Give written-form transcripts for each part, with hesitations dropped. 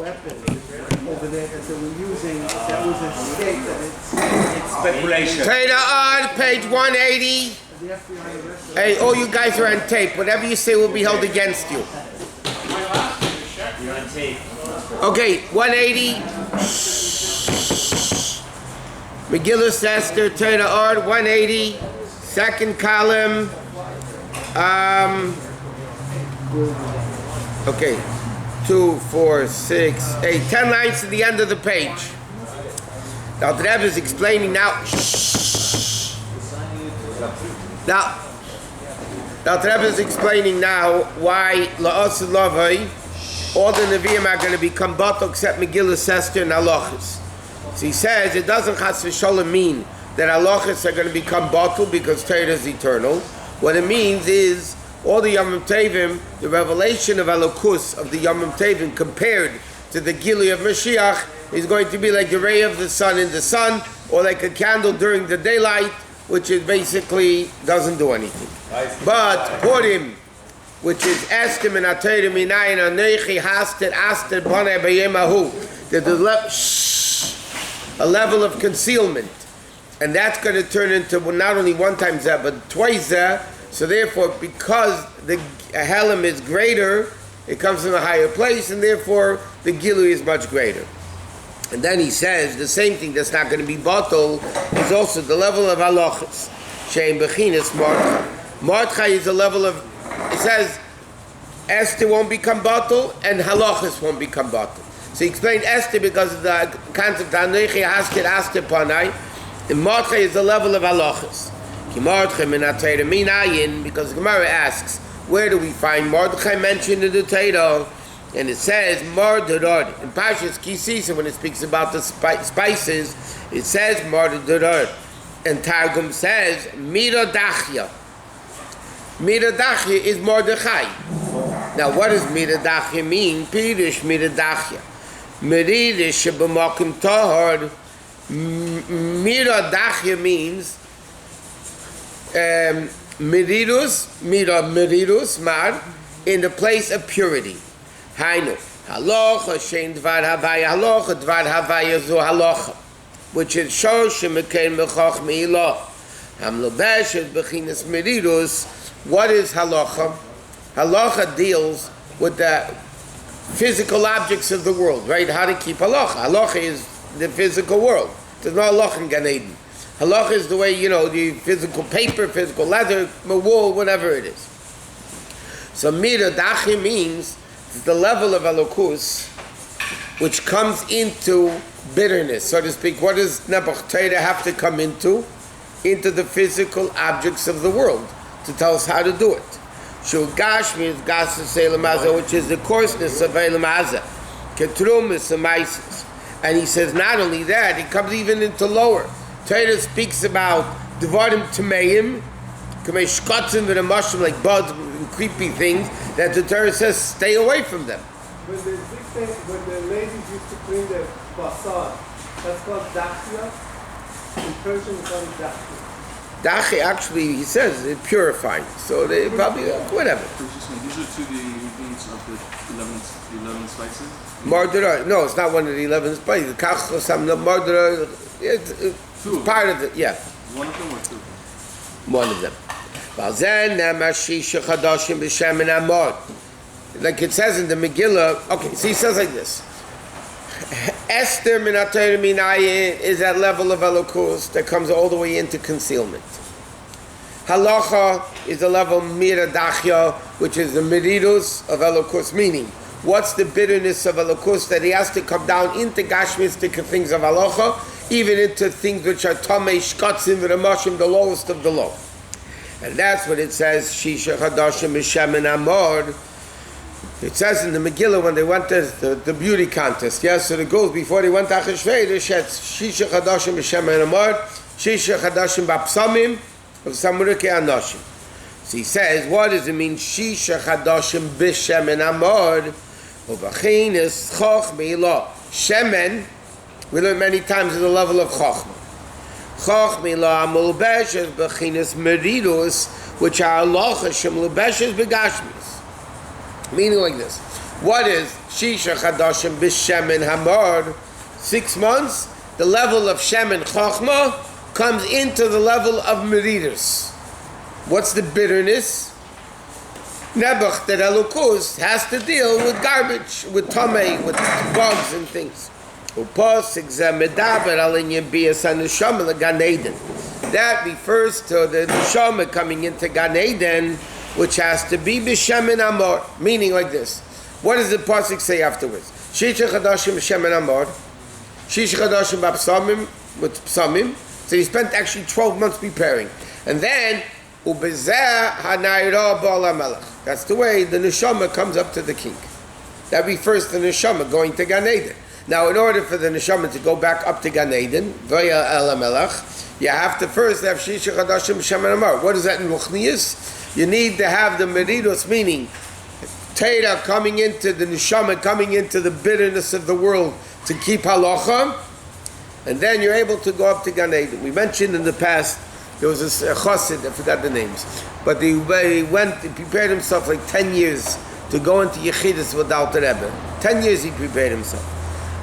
weapon over there that they were using, that was a state that it's Speculation. Torah on page 180. the FBI arrested. Hey, all you guys are on tape. Whatever you say will be held against you. You're on tape. Okay, 180. Megillah Esther, Torah Ard, 180. Second column. Okay. 2, 4, 6, 8, 10 lines to the end of the page. Now the Rebbe is explaining now. Now the Rebbe is explaining now why La'os Lavai, all the Nevi'im are going to become batal except Megillah Esther and Halachas. So he says it doesn't chas v'sholem mean that Halachas are going to become batal because Torah is eternal. What it means is all the Yom Tevim, the revelation of Elokus, of the Yom Tevim compared to the Gili of Mashiach is going to be like the ray of the sun in the sun, or like a candle during the daylight, which is basically doesn't do anything. But Purim, which is Estim and Atayrim Minayin Anechi Hasted Aster Bane Bayemahu, a level of concealment. And that's going to turn into not only one time Zeh, but twice Zeh. So therefore, because the Helam is greater, it comes from a higher place, and therefore the Gilu is much greater. And then he says the same thing that's not going to be batal is also the level of halachas. Shein bechinas Mordechai. Mordechai is the level of, it says Esther won't become batal and halachas won't become batal. So he explained Esther because of the concept of Anechi Haskir Aster Panai, and Mordechai is the level of halachas. Because the Gemara asks, where do we find Mordechai mentioned in the Torah? And it says Mordechai in Parshas Kisisa, when it speaks about the spices, it says Mordechai, and Targum says Mirodachya. Mirodachya is Mordechai. Now, what does Mirodachya mean? Pirish Mirodachya. Miridish b'makom tahor. Mirodachya means Mirirus, mar, in the place of purity. Hainu, halacha, shein dvar havaya, halacha, dvar havaya zu halacha, which is shosh shemekein mechach me'ilah. Hamlobesh is bechinas mirirus. What is halacha? Halacha deals with the physical objects of the world, right? How to keep halacha. Halacha is the physical world. There's no halacha in Gan Eden. Halacha is the way, the physical paper, physical leather, wool, whatever it is. So Mirodachya means the level of Elokus, which comes into bitterness, so to speak. What does Nebuch Torah have to come into? Into the physical objects of the world, to tell us how to do it. Shu Gashmi is Gasas Elam, which is the coarseness of Elam Hazeh. Ketrum is Samaisis. And he says not only that, it comes even into lower. Torah speaks about Devarim Tameim, Kamei Shkotzim and Mushroom, like bugs and creepy things, that the Torah says stay away from them. When the ladies used to clean their basar, that's called Dachia. In Persian, it's called Dachia. Dachia, actually, he says, it purifies. So they probably, whatever. These are two of the ingredients of the 11 spices? Mardura, no, it's not one of the 11 spices. Kachosam, Mardura, it's part of it, yeah. One of them or two? One of them. Like it says in the Megillah, okay, so he says like this. Esther minatayr minayin is that level of elokus that comes all the way into concealment. Halacha is the level miradachya, which is the miridus of elokus, meaning what's the bitterness of elokus that he has to come down into gashmistic things of halacha, even into things which are tamei shkatzim v'ramashim, the lowest of the low. And that's what it says, Shisha Chadashim Mishem and Amor. It says in the Megillah when they went to the beauty contest, yes, so the girls before they went to Achashverosh, they said Shisha Chadashim Mishem and Amor, Shisha Chadashim Bapsamim, of Samurike Anashim. So he says, what does it mean, Shisha Chadashim Bishem and Amor? Ubachin is Choch Me'ilah. Shemen, we learned many times at the level of Chochmah. Choch Me'ilah Amulbesh is Bechinas Meridus, which are Allah Hashem Lebeshes Begashmis. Meaning like this. What is Shisha Chadashim B'Shemen Hamor? 6 months, the level of Shemen Chochma comes into the level of Meridas. What's the bitterness? Nebuch, that Elokus has to deal with garbage, with tomei, with bugs and things. That refers to the neshama coming into Gan Eden, which has to be b'shemen amor, meaning like this. What does the pasuk say afterwards? Shisha chadashim b'shemen amor, shisha chadashim b'psamim, with psamim. So he spent actually 12 months preparing, and then ubezeh hanayra ba'al melech. That's the way the neshama comes up to the king. That refers to the neshama going to Gan Eden. Now, in order for the neshama to go back up to Gan Eden, v'ya el melech, you have to first have Shisha Chadashim Shemen Amar. What is that in Ruchnius? You need to have the Meridos, meaning Torah coming into the neshama, coming into the bitterness of the world to keep halacha, and then you're able to go up to Gan Eden. We mentioned in the past, there was a chassid, I forgot the names, but he prepared himself like 10 years to go into Yechidus without the Rebbe. 10 years he prepared himself.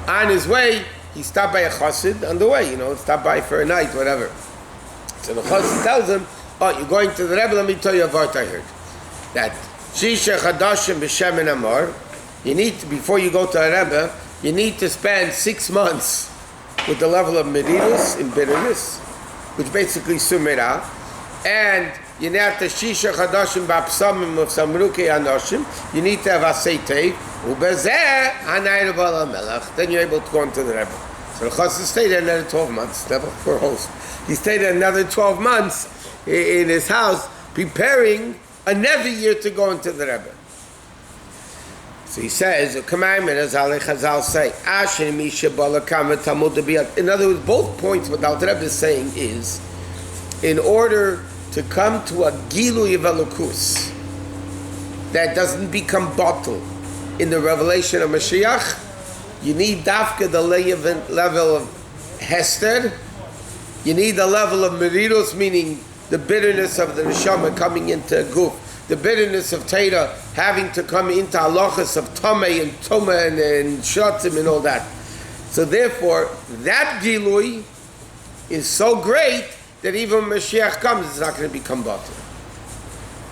On his way, he stopped by a chassid on the way, stopped by for a night, whatever. So the chassid tells him, oh, you're going to the Rebbe, let me tell you a vart I heard. That Shisha Chadashim B'Shemen Amor, you need to, before you go to a Rebbe, you need to spend 6 months with the level of Meridus, in bitterness, which basically Sumera, and you need to Shisha Chadashim B'Psamim of Samruke Anoshim, you need to have Aseitei, Ubezeh Hanayra B'Al Melech, then you're able to go into the Rebbe. So the Chassid stayed there another 12 months, never for a host. He stayed there another 12 months in his house, preparing another year to go into the Rebbe. So he says, as Chazal say, in other words, both points what the Rebbe is saying is, in order to come to a Gilui of Elokus that doesn't become bottled in the revelation of Mashiach, you need dafka the level of Hester, you need the level of Meridos, meaning the bitterness of the neshama coming into a guf, the bitterness of Torah having to come into halachas of Tomei and Toma and Shatzim and all that. So therefore, that Gilui is so great that even when Mashiach comes, it's not going to become bottled.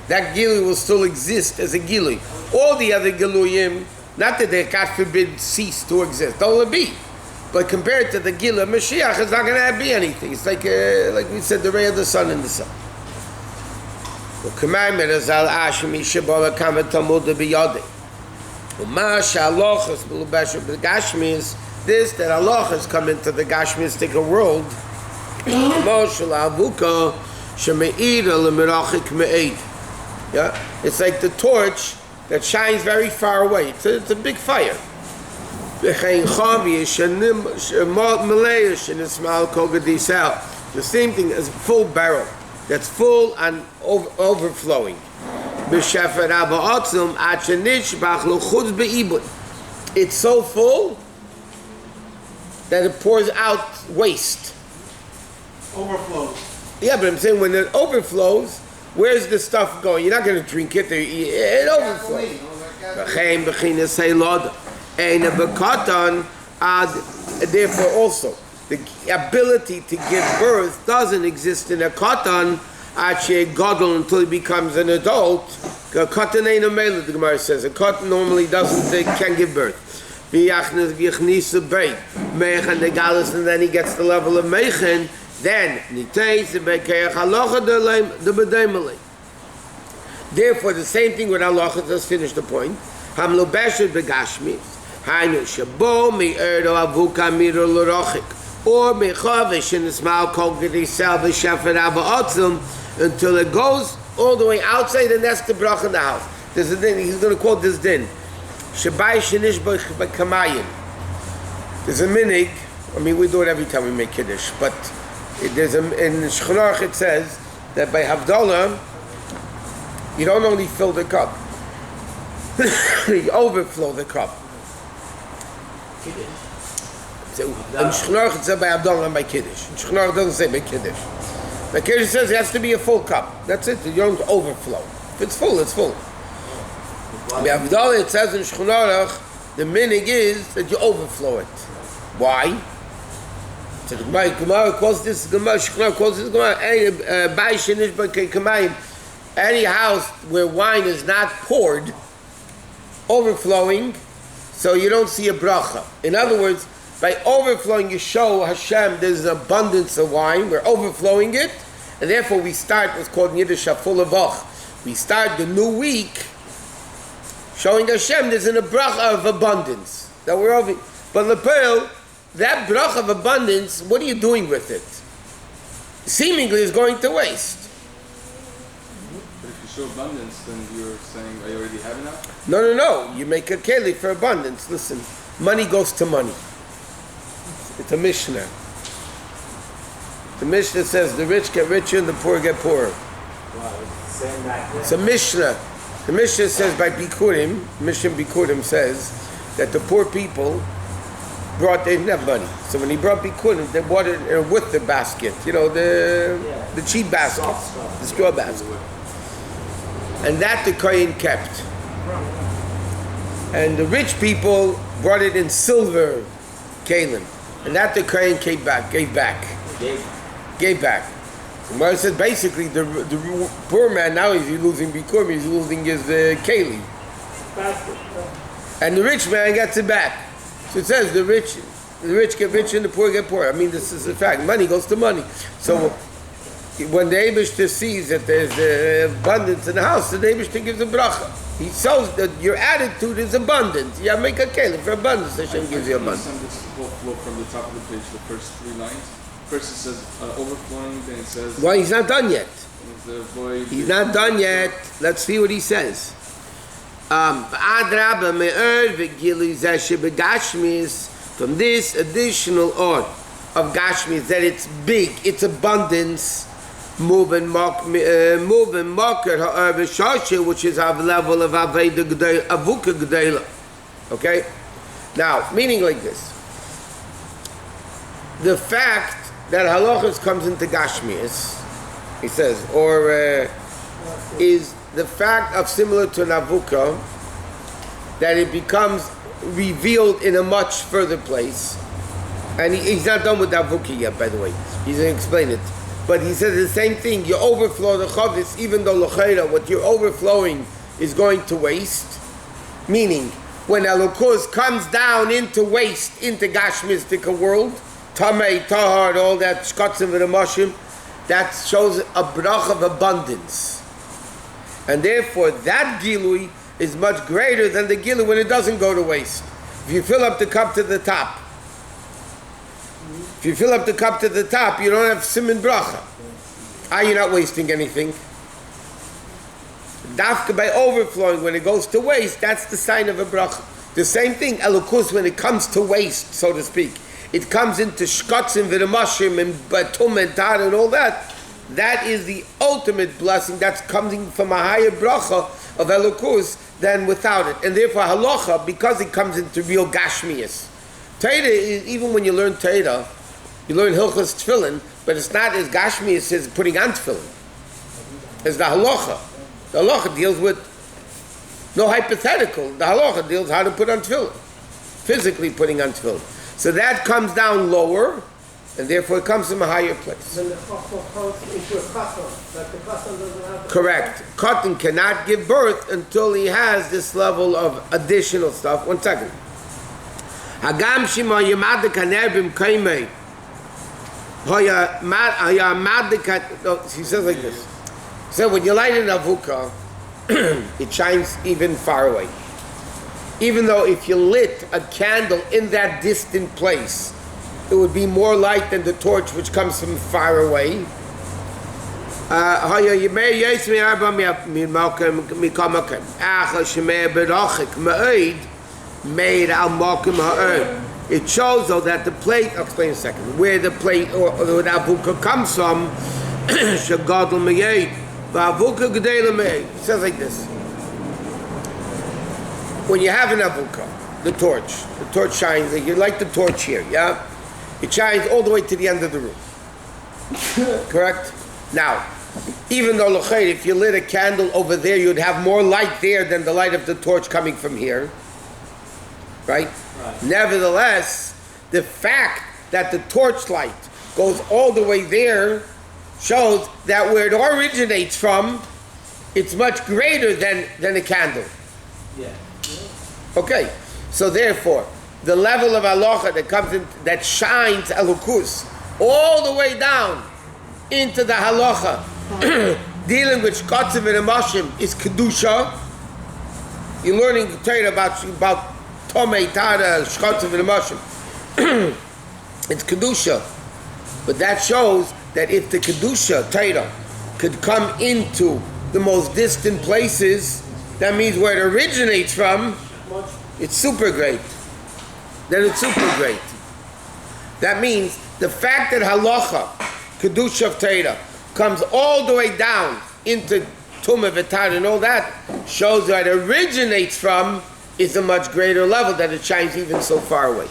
That Gilui will still exist as a Gilui. All the other Giluyim, not that they, God forbid, cease to exist. They'll be. But compared to the Gilui of Mashiach, it's not going to be anything. It's like we said, the ray of the sun and the sun. Is this, that Allah has come into the Gashmistic world. Yeah, it's like the torch that shines very far away. It's a big fire. The same thing as a full barrel that's full and overflowing. It's so full that it pours out waste. Overflows. Yeah, but I'm saying when it overflows, where's the stuff going? You're not going to drink it. It overflows. Therefore also, the ability to give birth doesn't exist in a katan until he becomes an adult. A katan ain't a male, the Gemara says. A katan normally can't give birth. And then he gets the level of meichen. Then, therefore, the same thing with halacha. Let's finish the point. Or until it goes all the way outside the nest to brach in the house. There's a din. He's going to quote this din. There's a minig. I mean, we do it every time we make kiddush, but there's in Shneur it says that by Havdalah you don't only fill the cup, you overflow the cup. So in Shneur it says by Havdalah and by kiddush. In Shneur doesn't say by kiddush. By kiddush says it has to be a full cup. That's it. You don't overflow. If it's full, it's full. Be'avdala, it says in Shchunarach, the minig is that you overflow it. Why? So the Gemara calls this Gemara, Shchunarach calls this Gemara, any house where wine is not poured, overflowing, so you don't see a bracha. In other words, by overflowing, you show Hashem there's an abundance of wine. We're overflowing it, and therefore we start what's called in Yiddish Shaful Avach. We start the new week showing Hashem there's a bracha of abundance that we're over. But Lepel, that bracha of abundance, what are you doing with it? Seemingly is going to waste. But if you show abundance, then you're saying, I already have enough? No. You make a keli for abundance. Listen, money goes to money. It's a Mishnah. The Mishnah says the rich get richer and the poor get poorer. It's a Mishnah. The Mishnah says by Bikurim, Mishnah Bikurim says that the poor people they didn't have money. So when he brought Bikurim, they bought it with the basket, the cheap basket, the straw basket. And that the Kohen kept. And the rich people brought it in silver kalim. And that the Kohen gave back. So Mara said basically the poor man now he's losing Bikurim, he's losing his keli. And the rich man gets it back. So it says the rich get richer and the poor get poorer. I mean, this is a fact. Money goes to money. So when the Eibishter sees that there's abundance in the house, the Eibishter gives a bracha. He shows that your attitude is abundant. You make a keli for abundance. Hashem gives you abundance. This whole flow from the top of the page, the first 3 lines. First it says overflowing, then it says... Well, he's not done yet. Void, he's not done yet. Let's see what he says. From this additional or of Gashmis, that it's big, it's abundance, moving market, which is our level of Avuka G'dayla. Okay? Now, meaning like this. The fact that halachas comes into Gashmis, he says, or is the fact of similar to an Avuka, that it becomes revealed in a much further place. And he's not done with the Avuka yet, by the way. He's going to explain it. But he says the same thing. You overflow the chavis, even though l'chayra, what you're overflowing is going to waste. Meaning, when Elokus comes down into waste, into Gashmistic world, Tamei, Tahar, all that, Shkotzim and Mashim, that shows a brach of abundance. And therefore, that Gilui is much greater than the Gilui when it doesn't go to waste. If you fill up the cup to the top, you don't have Siman Bracha. You're not wasting anything. Dafka by overflowing, when it goes to waste, that's the sign of a bracha. The same thing, Elokus, when it comes to waste, so to speak, it comes into Shkotzim, V'Ramashim, and Batum, and Tar, and all that. That is the ultimate blessing that's coming from a higher bracha of Elokus than without it. And therefore, halacha, because it comes into real Gashmias. Torah is, even when you learn Torah, you learn Hilchas Tefillin, but it's not as Gashmias as putting on Tefillin. It's the halacha. The halacha deals with no hypothetical. The halacha deals how to put on tefillin, physically putting on tefillin. So that comes down lower, and therefore it comes from a higher place. Then the chachma comes into a katan, that the katan doesn't have. Correct. Katan cannot give birth until he has this level of additional stuff. 1 second. Hagam shima yamad kanerbim kaimei. He says like this. So when you light an avuka, it shines even far away. Even though if you lit a candle in that distant place, it would be more light than the torch which comes from far away. It shows though that the plate, I'll explain in a second, where the plate or the avuka comes from, it says like this. When you have an avuka, the torch shines, like you light the torch here, yeah? It shines all the way to the end of the room. Correct? Now, Even though, if you lit a candle over there, you'd have more light there than the light of the torch coming from here. Right? Nevertheless, the fact that the torchlight goes all the way there shows that where it originates from, it's much greater than a candle. Yeah. Okay, so therefore, the level of halacha that comes in, that shines elukus all the way down into the halacha dealing with shkotzev and emashim is kedusha. You're learning Torah about tomei tara shkotzev and emashim. It's kedusha, but that shows that if the kedusha Torah could come into the most distant places, that means where it originates from, it's super great. Then it's super great. That means the fact that halacha, kedusha of Torah, comes all the way down into tumah v'tar and all that, shows that it originates from is a much greater level, that it shines even so far away.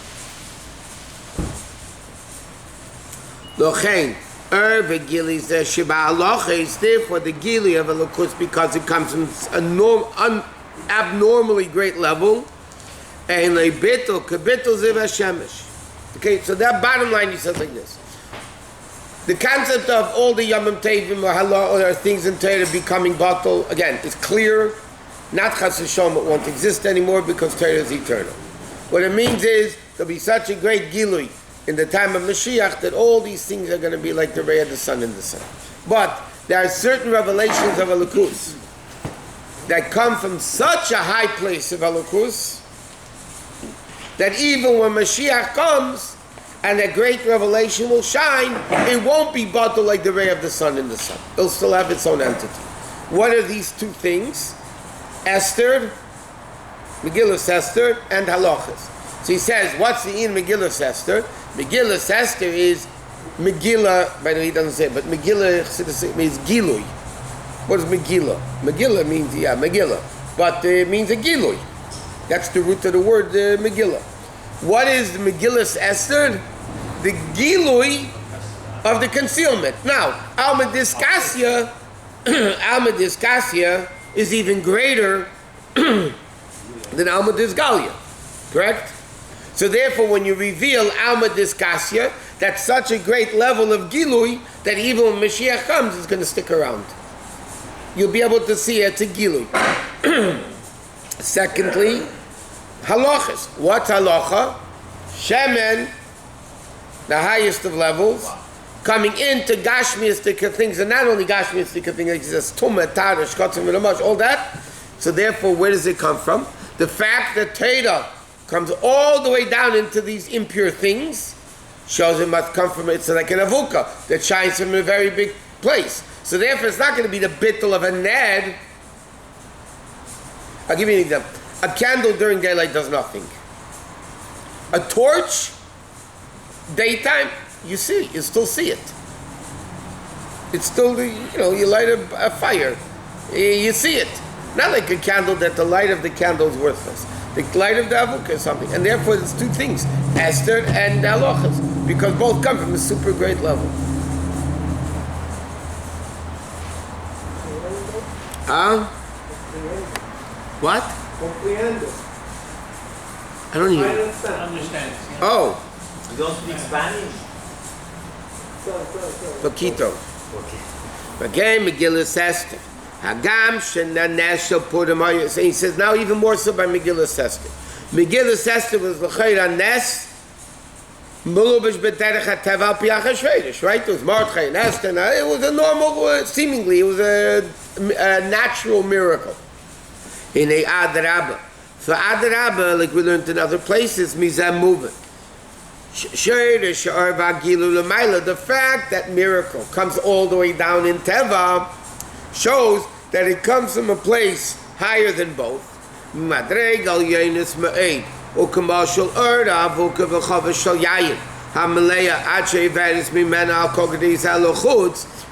Lochein, v'gili zeh sheba halacha is therefore the gili of elokus because it comes from abnormally great level. And a bittul kebittul ziv hashemesh. Okay, so that bottom line he says like this: the concept of all the yamim tevim or halal or things in Torah becoming batal again is clear. Not chas v'shalom, it won't exist anymore because Torah is eternal. What it means is there'll be such a great gilui in the time of Mashiach that all these things are going to be like the ray of the sun in the sun. But there are certain revelations of elokus that come from such a high place of elokus that even when Mashiach comes and a great revelation will shine, it won't be bottled like the ray of the sun in the sun. It'll still have its own entity. What are these two things? Esther, Megillah Esther, and Halachas. So he says, what's the in Megillah Esther? Megillah Esther is Megillah, by the way he doesn't say it, but Megillah means Gilui. What is Megillah? Megillah means, Megillah. But it means a Gilui. That's the root of the word Megillah. What is the Megillah Esther? The Gilui of the concealment. Now, Alma Discassia is even greater than Alma Disgalia. Correct? So therefore, when you reveal Alma Discassia, that's such a great level of Gilui that even when Mashiach comes, it's going to stick around. You'll be able to see it's a Gilui. Secondly, halachas. What's halacha? Shemen, the highest of levels, coming into gashmiistic things, and not only gashmiistic things, like this tumah, tar, shkotzim, v'lamash, all that. So therefore, where does it come from? The fact that Torah comes all the way down into these impure things shows it must come from it's like an avuka that shines from a very big place. So therefore, it's not going to be the bittul of a ned. I'll give you an example. A candle during daylight does nothing. A torch, daytime, you still see it. It's still, you light a fire, you see it. Not like a candle that the light of the candle is worthless. The light of the avukah is something. And therefore, it's two things, Esther and halachas, because both come from a super great level. What? Compreendo. I don't I hear. understand. Oh, You don't speak Spanish? Poquito. Okay. Again, Megillah Esther. Hagam shenanesha Purim. So he says now even more so by Megillah Esther. Megillah Esther was l'chayra nes. Mulubish b'terech hatev pi Achashverosh, right? It was Mordechai and Esther. It was a normal, seemingly, it was a natural miracle. In a Adrabah. For Adrabah, like we learned in other places, mizah movement. The fact that miracle comes all the way down in Teva shows that it comes from a place higher than both.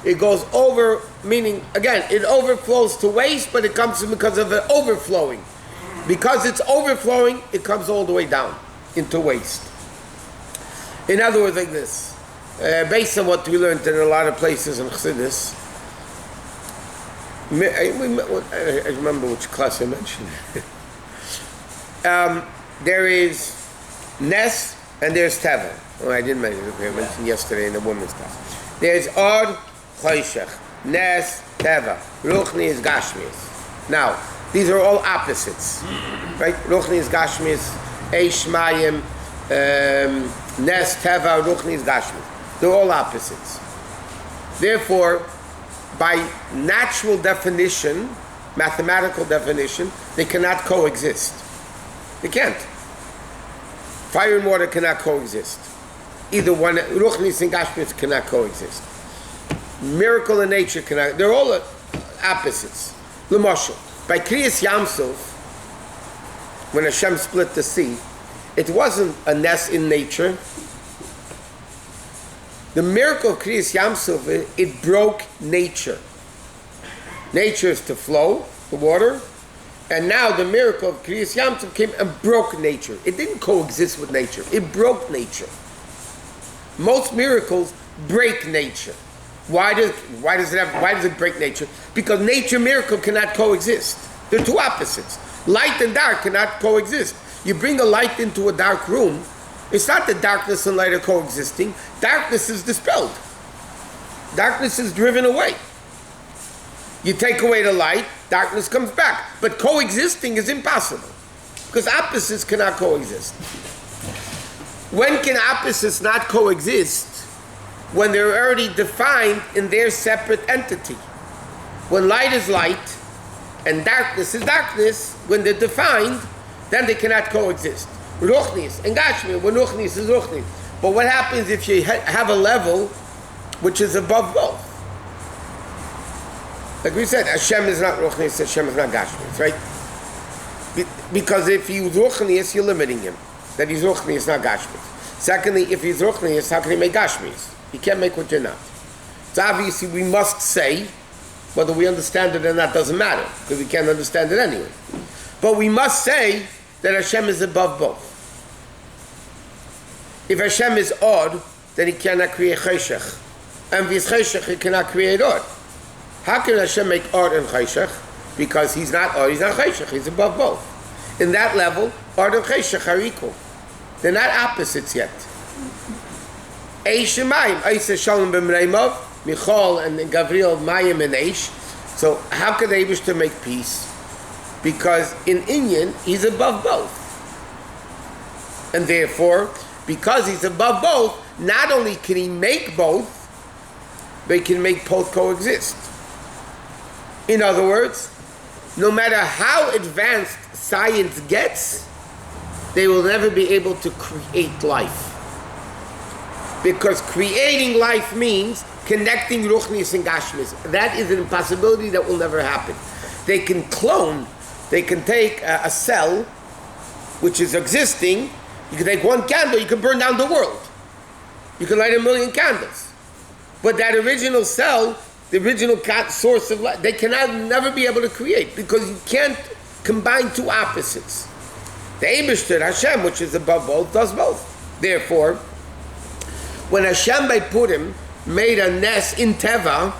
It goes over, meaning, again, it overflows to waste, but it comes because of it overflowing. Because it's overflowing, it comes all the way down into waste. In other words, like this, based on what we learned in a lot of places in Chassidus, I remember which class I mentioned. There is Nes and there's Teva. Oh, I didn't mention it. I mentioned yesterday in the women's class. There's Od, Choshech, Nes, Teva. Ruchni is Gashmias. Now, these are all opposites, right? Ruchni is Gashmias, Eish Mayim, Nes, Teva, Ruchni is Gashmias. They're all opposites. Therefore, by natural definition, mathematical definition, they cannot coexist. They can't. Fire and water cannot coexist. Either one, Ruchnis and Gashmis cannot coexist. Miracle and nature cannot, they're all opposites. L'moshel, by Kriyas Yamsuf, when Hashem split the sea, it wasn't a nest in nature. The miracle of Kriyas Yamsuf, it broke nature. Nature is to flow, the water, and now the miracle of Kriyas Yamsuf came and broke nature. It didn't coexist with nature, it broke nature. Most miracles break nature. Why does it break nature? Because nature miracle cannot coexist. They're two opposites. Light and dark cannot coexist. You bring a light into a dark room, it's not that darkness and light are coexisting. Darkness is dispelled. Darkness is driven away. You take away the light, darkness comes back. But coexisting is impossible, because opposites cannot coexist. When can opposites not coexist? When they're already defined in their separate entity. When light is light and darkness is darkness, when they're defined, then they cannot coexist. Ruchnis and Gashmi, when Ruchnis is Ruchnis. But what happens if you have a level which is above both? Like we said, Hashem is not Ruchnis, Hashem is not Gashmis, right? Because if he's Ruchnis, you're limiting him. That he's Ruchnis, not Gashmis. Secondly, if he's Ruchnis, how can he make Gashmis? He can't make what you're not. So obviously we must say, whether we understand it or not doesn't matter, because we can't understand it anyway. But we must say that Hashem is above both. If Hashem is odd, then he cannot create Cheshech. And if he's Cheshech, he cannot create odd. How can Hashem make odd and Cheshech? Because he's not odd, he's not Cheshech, he's above both. In that level, odd and Cheshech are equal. They're not opposites yet. Eish and Mayim, Eish is Shalom b'mreimov, Michal and Gavriel, Mayim and Eish. So how can they wish to make peace? Because in Inyan, he's above both. And therefore, because he's above both, not only can he make both, but he can make both coexist. In other words, no matter how advanced science gets, they will never be able to create life. Because creating life means connecting Ruchnis and Gashmis. That is an impossibility that will never happen. They can clone, they can take a cell which is existing, you can take one candle, you can burn down the world. You can light 1,000,000 candles. But that original cell, the original source of life, they cannot never be able to create, because you can't combine two opposites. The Eibishter, Hashem, which is above both, does both. Therefore, when Hashem by Purim made a Nes in Teva,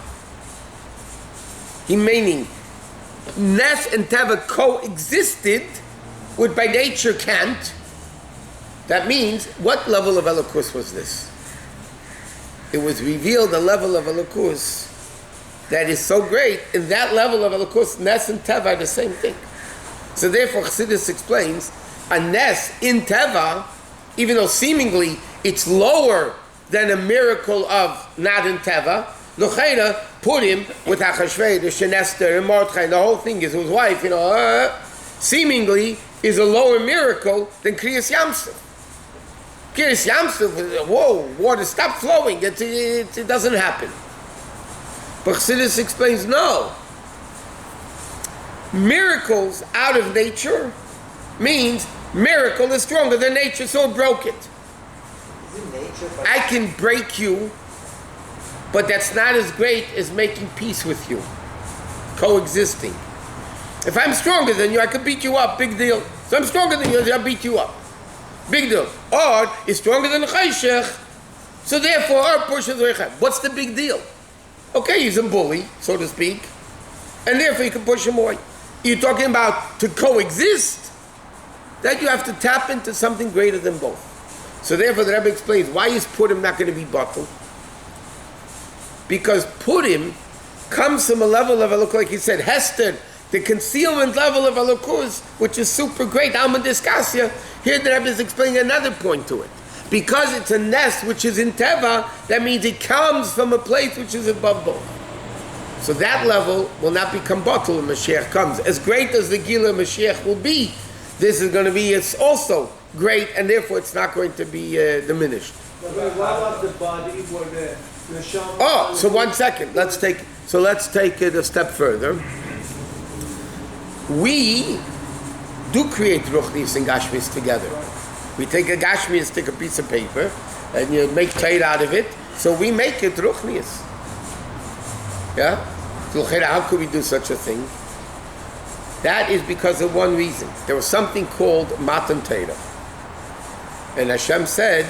he meaning Nes and Teva coexisted, which by nature can't. That means, what level of Elokus was this? It was revealed a level of Elokus that is so great. In that level of Elokus, Nes and Teva are the same thing. So therefore, Chassidus explains, a Nes in Teva, even though seemingly it's lower than a miracle of not in Teva, L'cheira, Purim, with Achashverosh and Esther and Mordechai, and the whole thing is his wife, seemingly is a lower miracle than Kriyas Yamsuf. Kriyas Yamsuf, whoa, water stop flowing, it doesn't happen. But Chassidus explains, no. Miracles out of nature means miracle is stronger than nature, so it broke it. I can break you, but that's not as great as making peace with you, coexisting. If I'm stronger than you, I can beat you up, big deal. So I'm stronger than you, I'll beat you up. Big deal. Or is stronger than Cheshech, so therefore our portion is Reichah. What's the big deal? Okay, he's a bully, so to speak. and therefore you can push him away. You're talking about to coexist, that you have to tap into something greater than both. So therefore the Rebbe explains, why is Purim not going to be bottled? Because Purim comes from a level of Elokus, like he said, Hester, the concealment level of Elokus, which is super great, Alma Diskasya. Here the Rebbe is explaining another point to it. Because it's a nest which is in Teva, that means it comes from a place which is above both. So that level will not become bottled when Mashiach comes. As great as the Gila Mashiach will be, this is going to be, it's also great, and therefore it's not going to be diminished. What about the body where the neshama? Oh, so 1 second. Let's take it a step further. We do create ruchnis and gashmis together. We take a gashmis, take a piece of paper, and you make trade out of it. So we make it ruchnis. Yeah. So how could we do such a thing? That is because of one reason. There was something called Matan Torah, and Hashem said,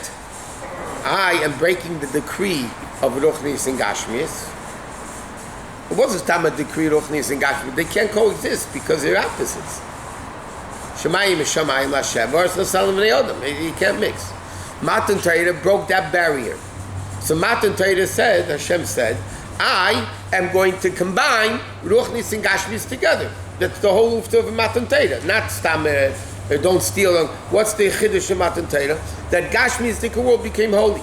I am breaking the decree of Ruchnis and Gashmis. It wasn't time a decree Ruchnis and Gashmis. They can't coexist because they're opposites. Shemayim is Shemayim Lashem, or it's L'Salam V'Ne'odam. You can't mix. Matan Torah broke that barrier. So Matan Torah said, Hashem said, I am going to combine Ruchnis and Gashmis together. That's the whole ufta of Matan Torah. Not Stam, don't steal. What's the Chiddush of Matan Torah? That Gashmis, the world became holy.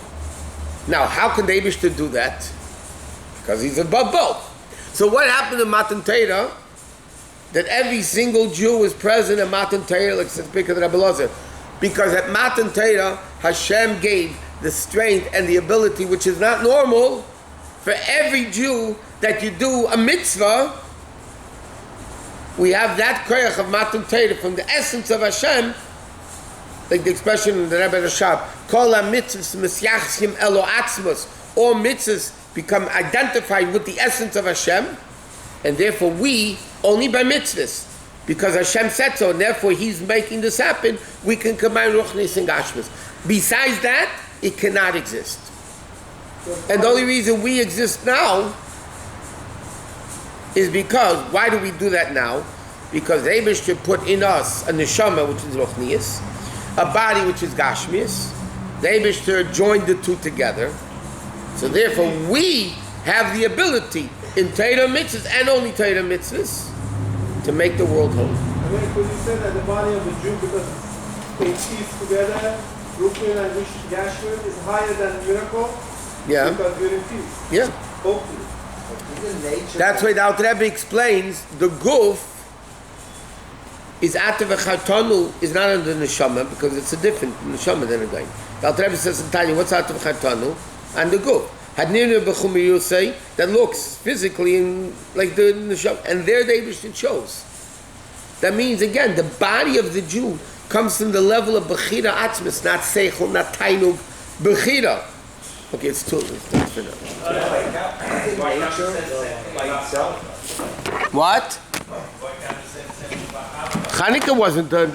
Now, how can the Eibishter do that? Because he's above both. So what happened in Matan Torah? That every single Jew is present at Matan Torah, like says because Rabbi Lozer. Because at Matan Torah, Hashem gave the strength and the ability, which is not normal, for every Jew that you do a mitzvah. We have that koyach of Matan Torah from the essence of Hashem, like the expression in the Rebbe Rashab, Kol ha-mitzvahs misyachsim elo atzmos. All mitzvahs become identified with the essence of Hashem, and therefore we, only by mitzvahs, because Hashem said so, and therefore He's making this happen, we can combine Ruchnis and Gashmis. Besides that, it cannot exist. And the only reason we exist now is because, why do we do that now? Because the Eibishter put in us a neshama, which is Ruchnius, a body, which is Gashmius. The Eibishter joined the two together. So therefore, we have the ability in Torah mitzvahs, and only Torah mitzvahs, to make the world holy. I mean, could you say that the body of the Jew, because it's pieced together, Ruchnin and Gashmis, is higher than miracle? Yeah. Because we're in peace. Yeah. Hopefully. That's why the Alter Rebbe explains the guf is atav v'chartanu is not under the neshama because it's a different neshama than a guy. The Alter Rebbe says in Tanya, what's atav v'chartanu? And the guf. Hadninu b'chumir say that looks physically in, like the neshama, and there the Eibishter chose. That means again the body of the Jew comes from the level of bechira atzmis, not seichel, not tainug, bechira. Okay, it's too for now. What? Chanukah wasn't done.